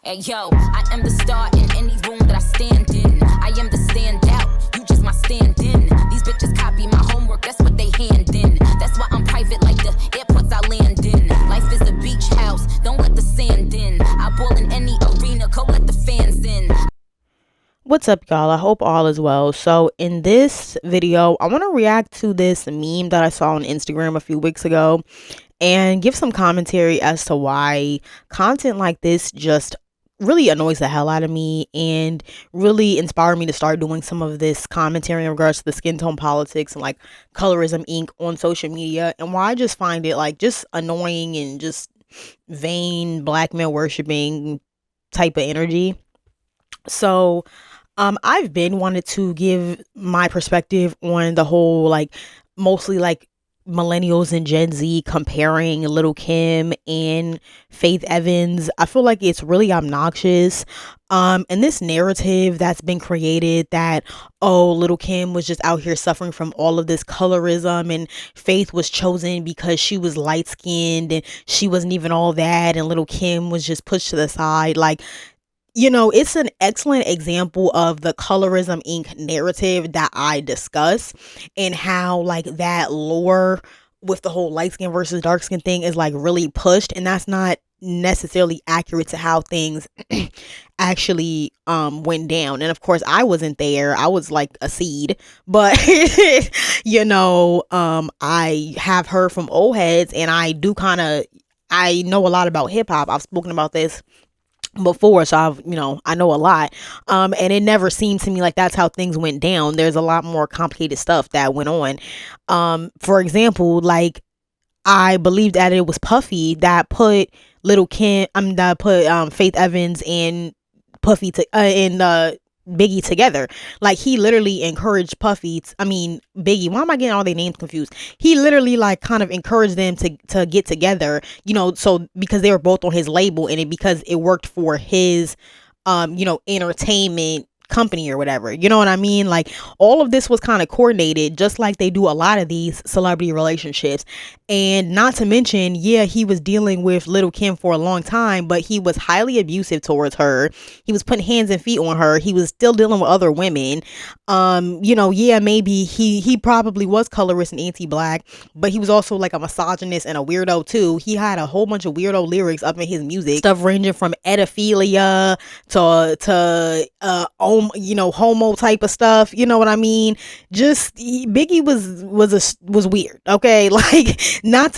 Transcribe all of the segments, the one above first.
Hey yo, I am the star in any room that I stand in. I am the standout, you just my stand-in. These bitches copy my homework, that's what they hand in. That's why I'm private like the airports I land in. Life is a beach house, don't let the sand in. I ball in any arena, go let the fans in. What's up, y'all? I hope all is well. So in this video, I want to react to this meme that I saw on Instagram a few weeks ago and give some commentary as to why content like this just really annoys the hell out of me and really inspired me to start doing some of this commentary in regards to the skin tone politics and like colorism ink on social media, and why I just find it like just annoying and just vain black male worshiping type of energy. So I've been wanted to give my perspective on the whole, like, mostly like millennials and Gen Z comparing Little Kim and Faith Evans. I feel like it's really obnoxious. And this narrative that's been created that, oh, Little Kim was just out here suffering from all of this colorism, and Faith was chosen because she was light skinned and she wasn't even all that, and Little Kim was just pushed to the side. Like, it's an excellent example of the Colorism Inc. narrative that I discuss, and how like that lore with the whole light skin versus dark skin thing is like really pushed, and that's not necessarily accurate to how things actually went down. And of course I wasn't there, I was like a seed, but I have heard from old heads, and I know a lot about hip hop. I've spoken about this before, so I know a lot. And it never seemed to me like that's how things went down. There's a lot more complicated stuff that went on. For example, like, I believe that it was Puffy that put Little Kim that put Faith Evans and Puffy to in Biggie together. Like, he literally encouraged Biggie, why am I getting all their names confused? He literally like kind of encouraged them to get together, so because they were both on his label, and because it worked for his entertainment company or whatever. You know what I mean? Like, all of this was kind of coordinated, just like they do a lot of these celebrity relationships. And not to mention, yeah, he was dealing with Little Kim for a long time, but he was highly abusive towards her. He was putting hands and feet on her. He was still dealing with other women. Yeah, maybe he probably was colorist and anti-black, but he was also like a misogynist and a weirdo too. He had a whole bunch of weirdo lyrics up in his music, stuff ranging from edophilia to homo type of stuff. You know what I mean? Just Biggie was weird. Okay, like, not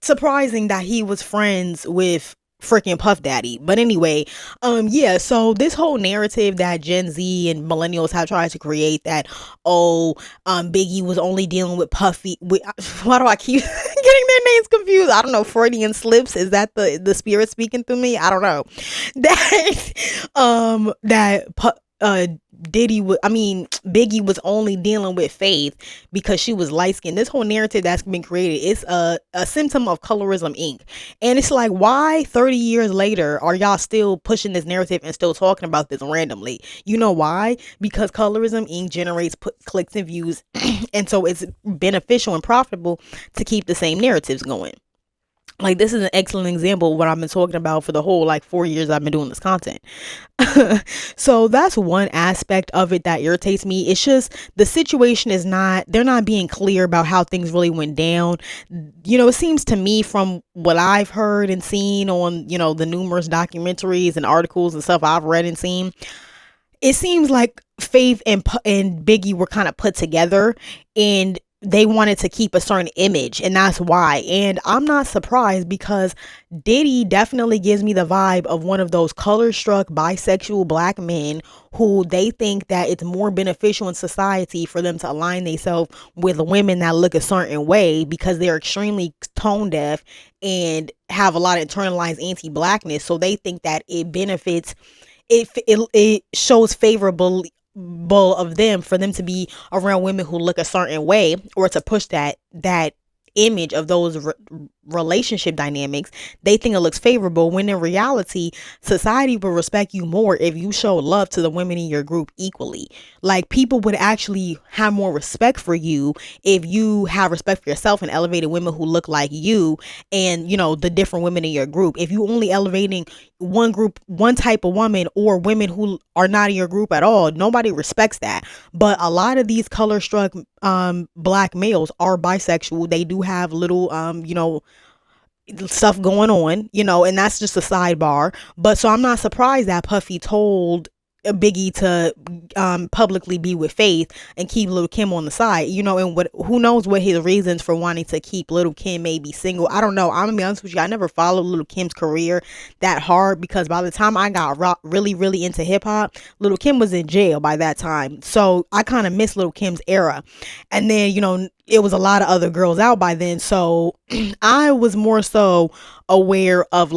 surprising that he was friends with freaking Puff Daddy. But anyway, yeah, so this whole narrative that Gen Z and millennials have tried to create, that, oh, Biggie was only dealing with Puffy why do I keep getting their names confused? I don't know, Freudian slips, is that the spirit speaking through me? I don't know. Biggie was only dealing with Faith because she was light skinned. This whole narrative that's been created is a symptom of Colorism Inc. And it's like, why 30 years later are y'all still pushing this narrative and still talking about this randomly? You know why? Because Colorism Inc. generates clicks and views, and so it's beneficial and profitable to keep the same narratives going. Like, this is an excellent example of what I've been talking about for the whole like 4 years I've been doing this content. So that's one aspect of it that irritates me. It's just the situation is they're not being clear about how things really went down. It seems to me, from what I've heard and seen on, the numerous documentaries and articles and stuff I've read and seen, it seems like Faith and Biggie were kind of put together, and they wanted to keep a certain image, and that's why. And I'm not surprised, because Diddy definitely gives me the vibe of one of those color-struck bisexual black men who they think that it's more beneficial in society for them to align themselves with women that look a certain way, because they're extremely tone deaf and have a lot of internalized anti-blackness. So they think that it benefits, it shows favorable of them for them to be around women who look a certain way, or to push that image of those relationship dynamics, they think it looks favorable, when in reality, society will respect you more if you show love to the women in your group equally. Like, people would actually have more respect for you if you have respect for yourself and elevated women who look like you, and the different women in your group. If you only elevating one group, one type of woman, or women who are not in your group at all, nobody respects that. But a lot of these color struck black males are bisexual. They do have little stuff going on, and that's just a sidebar. But so I'm not surprised that Puffy told Biggie to publicly be with Faith and keep Lil' Kim on the side, and who knows what his reasons for wanting to keep Lil' Kim maybe single. I don't know. I'm gonna be honest with you, I never followed Lil' Kim's career that hard, because by the time I got really into hip-hop, Lil' Kim was in jail by that time, so I kind of missed Lil' Kim's era. And then it was a lot of other girls out by then, so I was more so aware of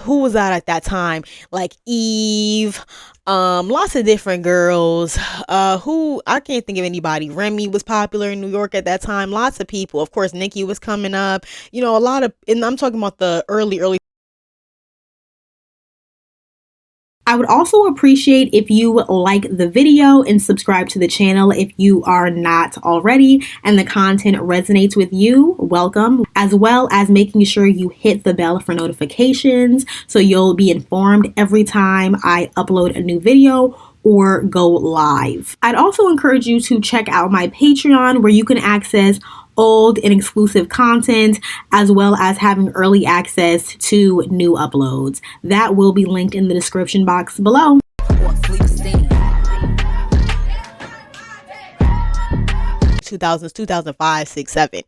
who was that at that time, like Eve, lots of different girls, who I can't think of anybody. Remy was popular in New York at that time, lots of people. Of course, Nicki was coming up, a lot of, and I'm talking about the early. I would also appreciate if you like the video and subscribe to the channel if you are not already and the content resonates with you. Welcome. As well as making sure you hit the bell for notifications so you'll be informed every time I upload a new video or go live. I'd also encourage you to check out my Patreon, where you can access old and exclusive content, as well as having early access to new uploads. That will be linked in the description box below. 2000s, 2005, 6, 7.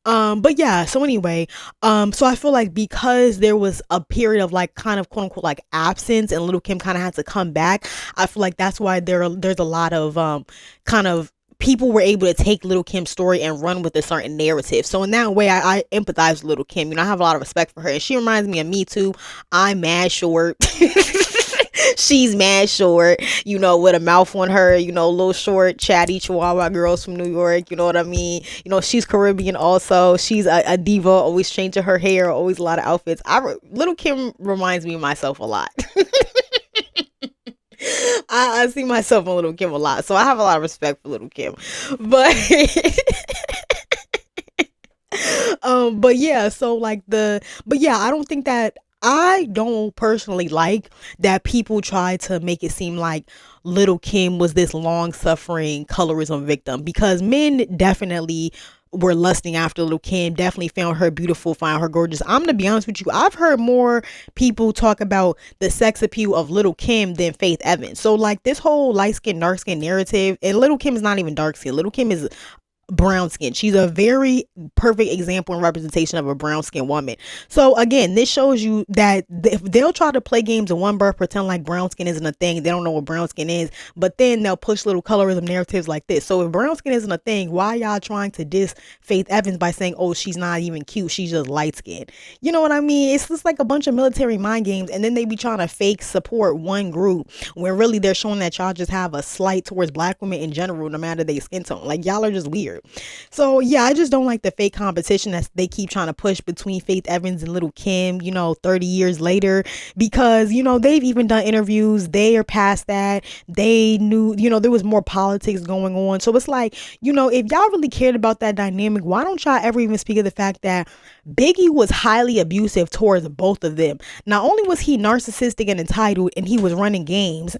But yeah, so anyway, so I feel like because there was a period of kind of quote unquote absence, and Lil' Kim kind of had to come back, I feel like that's why there's a lot of kind of people were able to take Lil' Kim's story and run with a certain narrative. So in that way, I empathize with Lil' Kim. I have a lot of respect for her, and she reminds me of me too. I'm mad short. She's mad short, with a mouth on her, little short, chatty Chihuahua girls from New York, you know what I mean? She's Caribbean also. She's a diva, always changing her hair, always a lot of outfits. Lil' Kim reminds me of myself a lot. I see myself in Lil' Kim a lot, so I have a lot of respect for Lil' Kim. But but yeah, I don't think that, I don't personally like that people try to make it seem like Lil' Kim was this long-suffering colorism victim, because men definitely were lusting after Lil' Kim, definitely found her beautiful, found her gorgeous. I'm gonna be honest with you, I've heard more people talk about the sex appeal of Lil' Kim than Faith Evans. So this whole light skin, dark skin narrative, and Lil' Kim is not even dark skin. Lil' Kim is brown skin. She's a very perfect example and representation of a brown skin woman. So again, this shows you that if they'll try to play games in one breath, pretend like brown skin isn't a thing, they don't know what brown skin is, but then they'll push little colorism narratives like this. So if brown skin isn't a thing, why y'all trying to diss Faith Evans by saying, oh, she's not even cute, she's just light skinned? You know what I mean? It's just like a bunch of military mind games, and then they be trying to fake support one group when really they're showing that y'all just have a slight towards black women in general, no matter their skin tone. Y'all are just weird. So yeah, I just don't like the fake competition that they keep trying to push between Faith Evans and Lil' Kim, 30 years later, because, they've even done interviews. They are past that. They knew, there was more politics going on. So it's if y'all really cared about that dynamic, why don't y'all ever even speak of the fact that Biggie was highly abusive towards both of them? Not only was he narcissistic and entitled, and he was running games,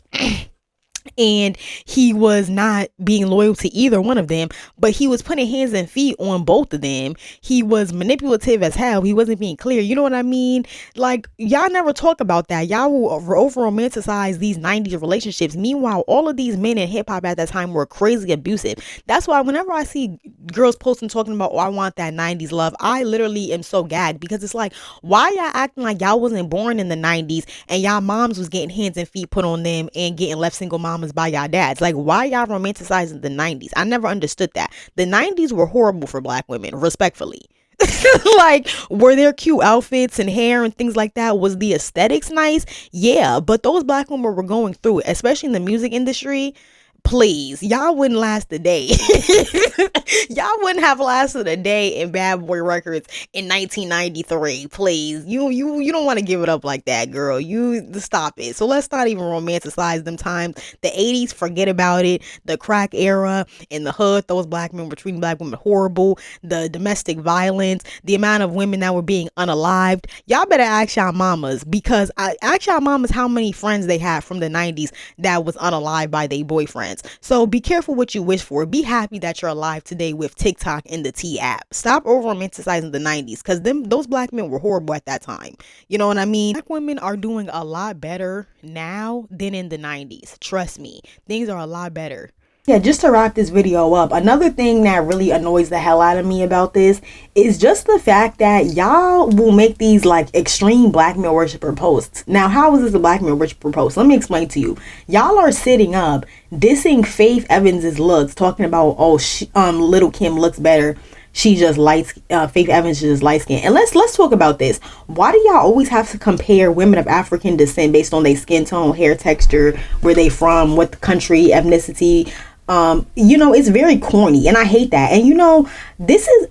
and he was not being loyal to either one of them, but he was putting hands and feet on both of them. He was manipulative as hell. He wasn't being clear. You know what I mean? Y'all never talk about that. Y'all will over romanticize these 90s relationships. Meanwhile, all of these men in hip hop at that time were crazy abusive. That's why whenever I see girls posting talking about, oh, I want that 90s love, I literally am so gagged, because it's why y'all acting like y'all wasn't born in the 90s and y'all moms was getting hands and feet put on them and getting left single mamas by y'all dads? Why y'all romanticizing the 90s? I never understood that. The 90s were horrible for black women, respectfully. Were there cute outfits and hair and things like that? Was the aesthetics nice? Yeah, but those black women were going through it, especially in the music industry. please, y'all wouldn't last a day. Y'all wouldn't have lasted a day in Bad Boy Records in 1993. Please, you don't want to give it up like that, girl. You stop it. So let's not even romanticize them times. The 80s, forget about it. The crack era in the hood, those black men were treating black women horrible. The domestic violence, the amount of women that were being unalived. Y'all better ask y'all mamas, because ask y'all mamas how many friends they had from the 90s that was unalived by their boyfriends. So be careful what you wish for. Be happy that you're alive today with TikTok and the T app. Stop over romanticizing the 90s, because those black men were horrible at that time. You know what I mean? Black women are doing a lot better now than in the 90s. Trust me, things are a lot better. Yeah, just to wrap this video up, another thing that really annoys the hell out of me about this is just the fact that y'all will make these like extreme black male worshiper posts. Now, how is this a black male worshiper post? Let me explain to you. Y'all are sitting up dissing Faith Evans's looks, talking about, oh, Little Kim looks better. She just Faith Evans is just light skin. And let's talk about this. Why do y'all always have to compare women of African descent based on their skin tone, hair texture, where they from, what country, ethnicity? It's very corny, and I hate that. And this is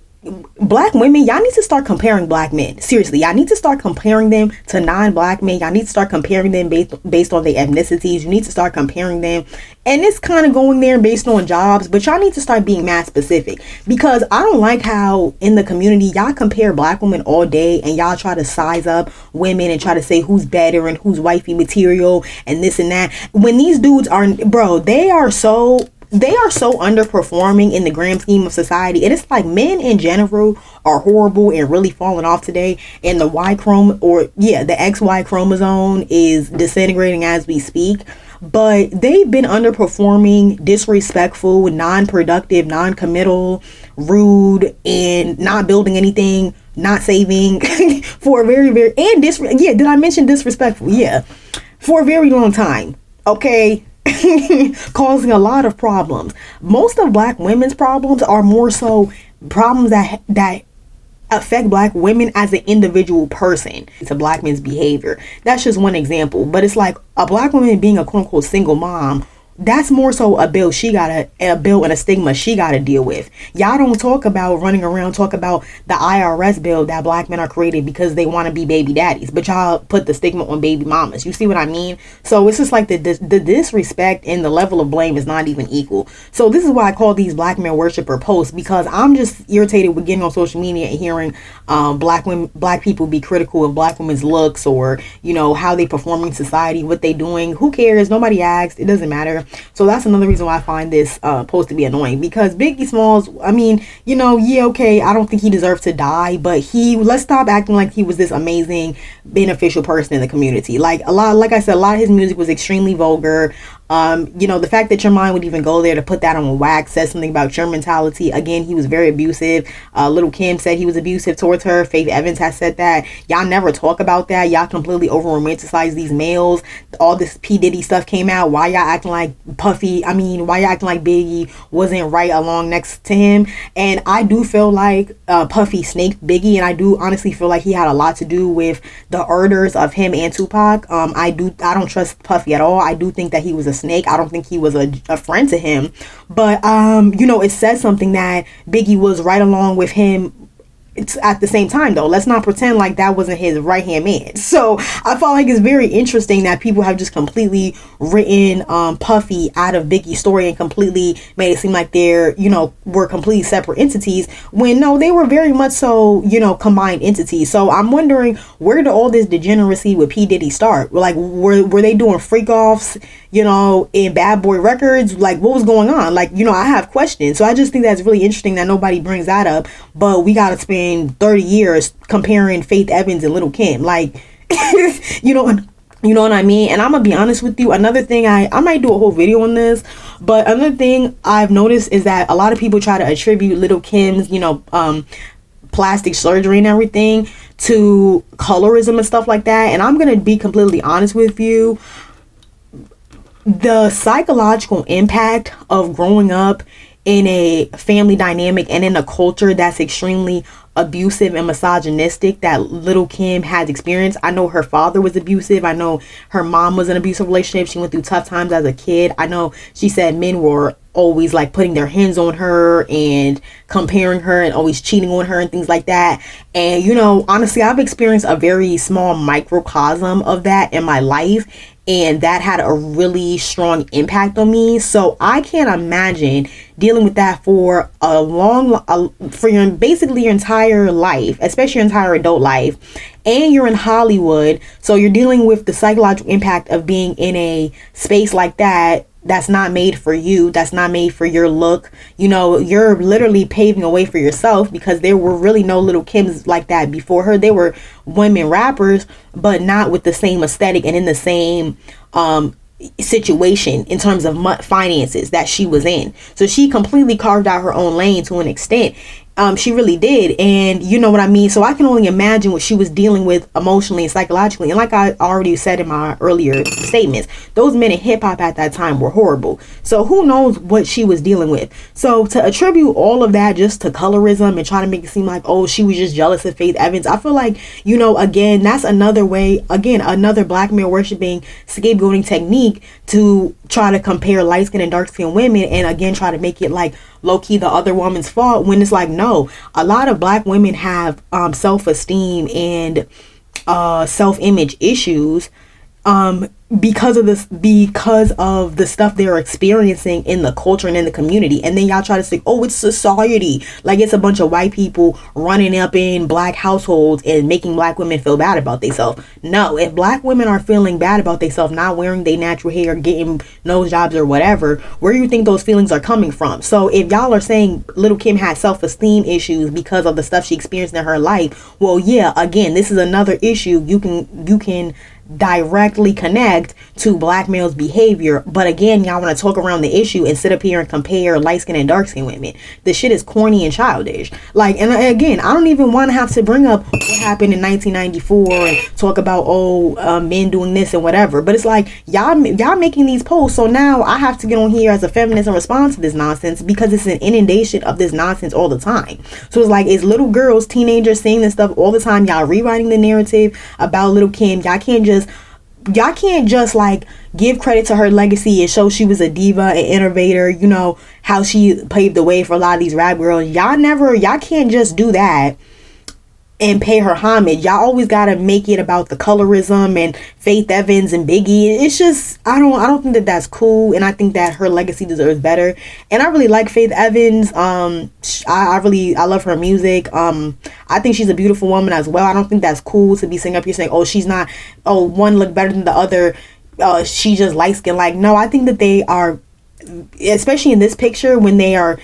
black women. Y'all need to start comparing black men. Seriously, y'all need to start comparing them to non-black men. Y'all need to start comparing them based on their ethnicities. You need to start comparing them, and it's kind of going there based on jobs, but y'all need to start being mass specific, because I don't like how in the community y'all compare black women all day, and y'all try to size up women and try to say who's better and who's wifey material and this and that, when these dudes are, bro, they are so underperforming in the grand scheme of society. And it's like men in general are horrible and really falling off today. And the the XY chromosome is disintegrating as we speak. But they've been underperforming, disrespectful, non-productive, non-committal, rude, and not building anything, not saving for a very, very, and did I mention disrespectful? Yeah. For a very long time. Okay. Causing a lot of problems. Most of black women's problems are more so problems that affect black women as an individual person. It's a black man's behavior. That's just one example. But it's like a black woman being a quote unquote single mom. That's more so a bill and a stigma she gotta deal with. Y'all don't talk about running around, talk about the IRS bill that black men are creating because they want to be baby daddies, but y'all put the stigma on baby mamas. You see what I mean? So it's just like the disrespect and the level of blame is not even equal. So this is why I call these black male worshiper posts, because I'm just irritated with getting on social media and hearing black people be critical of black women's looks, or how they perform in society, what they doing. Who cares? Nobody asked. It doesn't matter. So that's another reason why I find this post to be annoying, because Biggie Smalls, I mean, okay, I don't think he deserved to die, but let's stop acting like he was this amazing, beneficial person in the community. Like I said, a lot of his music was extremely vulgar. The fact that your mind would even go there to put that on wax says something about your mentality. Again, he was very abusive. Little Kim said he was abusive towards her. Faith Evans has said that. Y'all never talk about that. Y'all completely over romanticize these males. All this P. Diddy stuff came out. Why y'all acting like why y'all acting like Biggie wasn't right along next to him? And I do feel like Puffy snaked Biggie, and I do honestly feel like he had a lot to do with the orders of him and Tupac. I don't trust Puffy at all. I do think that he was a snake. I don't think he was a friend to him, but it says something that Biggie was right along with him. It's at the same time, though. Let's not pretend like that wasn't his right hand man. So I felt like it's very interesting that people have just completely written Puffy out of Biggie's story and completely made it seem like they're were completely separate entities, when no, they were very much so combined entities. So I'm wondering, where did all this degeneracy with P. Diddy start? Like, were they doing freak offs in Bad Boy Records? Like, what was going on? Like, I have questions. So I just think that's really interesting that nobody brings that up, but we gotta spend 30 years comparing Faith Evans and Little Kim. Like, you know what I mean? And I'm gonna be honest with you, another thing, I might do a whole video on this, but another thing I've noticed is that a lot of people try to attribute Little Kim's plastic surgery and everything to colorism and stuff like that. And I'm gonna be completely honest with you, the psychological impact of growing up in a family dynamic and in a culture that's extremely abusive and misogynistic that Little Kim has experienced. I know her father was abusive. I know her mom was in an abusive relationship. She went through tough times as a kid. I know she said men were always like putting their hands on her and comparing her and always cheating on her and things like that. And you know, honestly, I've experienced a very small microcosm of that in my life, and that had a really strong impact on me. So I can't imagine dealing with that for for your basically your entire life, especially your entire adult life. And you're in Hollywood, so you're dealing with the psychological impact of being in a space like that that's not made for you, that's not made for your look. You know, you're literally paving a way for yourself, because there were really no Little Kims like that before her. They were women rappers, but not with the same aesthetic and in the same situation in terms of finances that she was in. So she completely carved out her own lane to an extent. She really did. And you know what I mean? So I can only imagine what she was dealing with emotionally and psychologically. And like I already said in my earlier statements, those men in hip hop at that time were horrible. So who knows what she was dealing with? So to attribute all of that just to colorism and try to make it seem like, oh, she was just jealous of Faith Evans, I feel like, you know, again, that's another way, again, another black male worshiping scapegoating technique to try to compare light skinned and dark skinned women, and again try to make it like low-key the other woman's fault, when it's like, no, a lot of black women have self-esteem and self-image issues because of the stuff they're experiencing in the culture and in the community. And then y'all try to say, oh, it's society, like it's a bunch of white people running up in black households and making black women feel bad about themselves. No, if black women are feeling bad about themselves, not wearing their natural hair, getting nose jobs or whatever, where do you think those feelings are coming from? So if y'all are saying Little Kim had self-esteem issues because of the stuff she experienced in her life, well, yeah, again, this is another issue you can directly connect to black males' behavior. But again, y'all want to talk around the issue and sit up here and compare light-skinned and dark-skinned women. This shit is corny and childish. Like, and again, I don't even want to have to bring up what happened in 1994 and talk about men doing this and whatever. But it's like, y'all making these posts, so now I have to get on here as a feminist and respond to this nonsense, because it's an inundation of this nonsense all the time. So it's like, it's little girls, teenagers saying this stuff all the time. Y'all rewriting the narrative about Little Kim. Y'all can't just like give credit to her legacy and show she was a diva and innovator, you know, how she paved the way for a lot of these rap girls. Y'all can't just do that and pay her homage. Y'all always gotta make it about the colorism and Faith Evans and Biggie. It's just, I don't think that that's cool, and I think that her legacy deserves better. And I really like Faith Evans. I love her music. I think she's a beautiful woman as well. I don't think that's cool to be sitting up here saying, oh, she's not, oh, one look better than the other, she just light skinned. Like, no, I think that they are, especially in this picture, when they are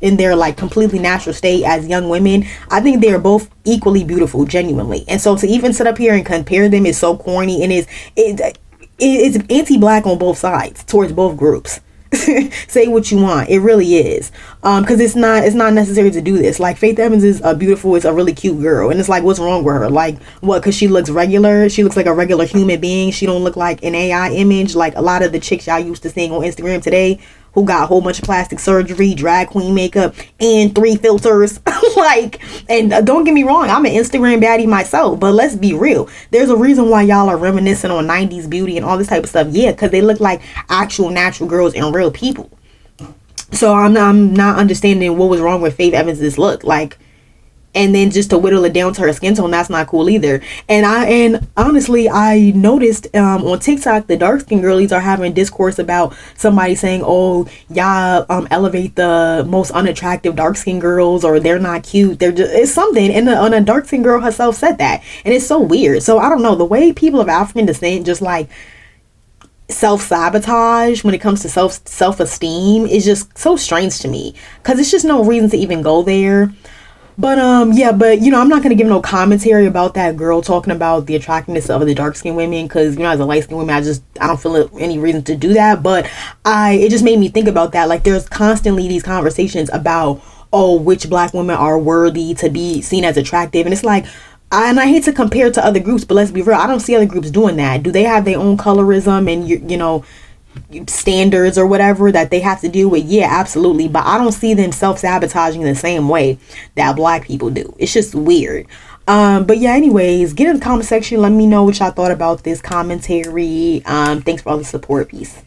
in their like completely natural state as young women, I think they are both equally beautiful, genuinely. And so to even sit up here and compare them is so corny, and it's anti-black on both sides towards both groups. Say what you want, it really is, because it's not necessary to do this. Like, Faith Evans is a really cute girl, and it's like, what's wrong with her? Like, what? Because she looks regular, she looks like a regular human being. She don't look like an AI image like a lot of the chicks y'all used to seeing on Instagram today, who got a whole bunch of plastic surgery, drag queen makeup, and 3 filters. Like, and don't get me wrong, I'm an Instagram baddie myself, but let's be real. There's a reason why y'all are reminiscing on 90s beauty and all this type of stuff. Yeah, because they look like actual natural girls and real people. So I'm not understanding what was wrong with Faith Evans' look. Like, and then just to whittle it down to her skin tone, that's not cool either. And honestly, I noticed on TikTok, the dark skinned girlies are having discourse about somebody saying, oh, y'all elevate the most unattractive dark skinned girls, or they're not cute, they're just, it's something. And a dark skinned girl herself said that, and it's so weird. So I don't know, the way people of African descent just like self-sabotage when it comes to self-esteem is just so strange to me, because it's just no reason to even go there. But you know, I'm not gonna give no commentary about that girl talking about the attractiveness of the dark skinned women, because, you know, as a light skinned woman, I don't feel any reason to do that. But it just made me think about that. Like, there's constantly these conversations about, oh, which black women are worthy to be seen as attractive, and it's like, and I hate to compare to other groups, but let's be real, I don't see other groups doing that. Do they have their own colorism and you know standards or whatever that they have to do with, yeah, absolutely, but I don't see them self-sabotaging the same way that black people do. It's just weird. But yeah, anyways, get in the comment section, let me know what y'all thought about this commentary. Thanks for all the support. Peace.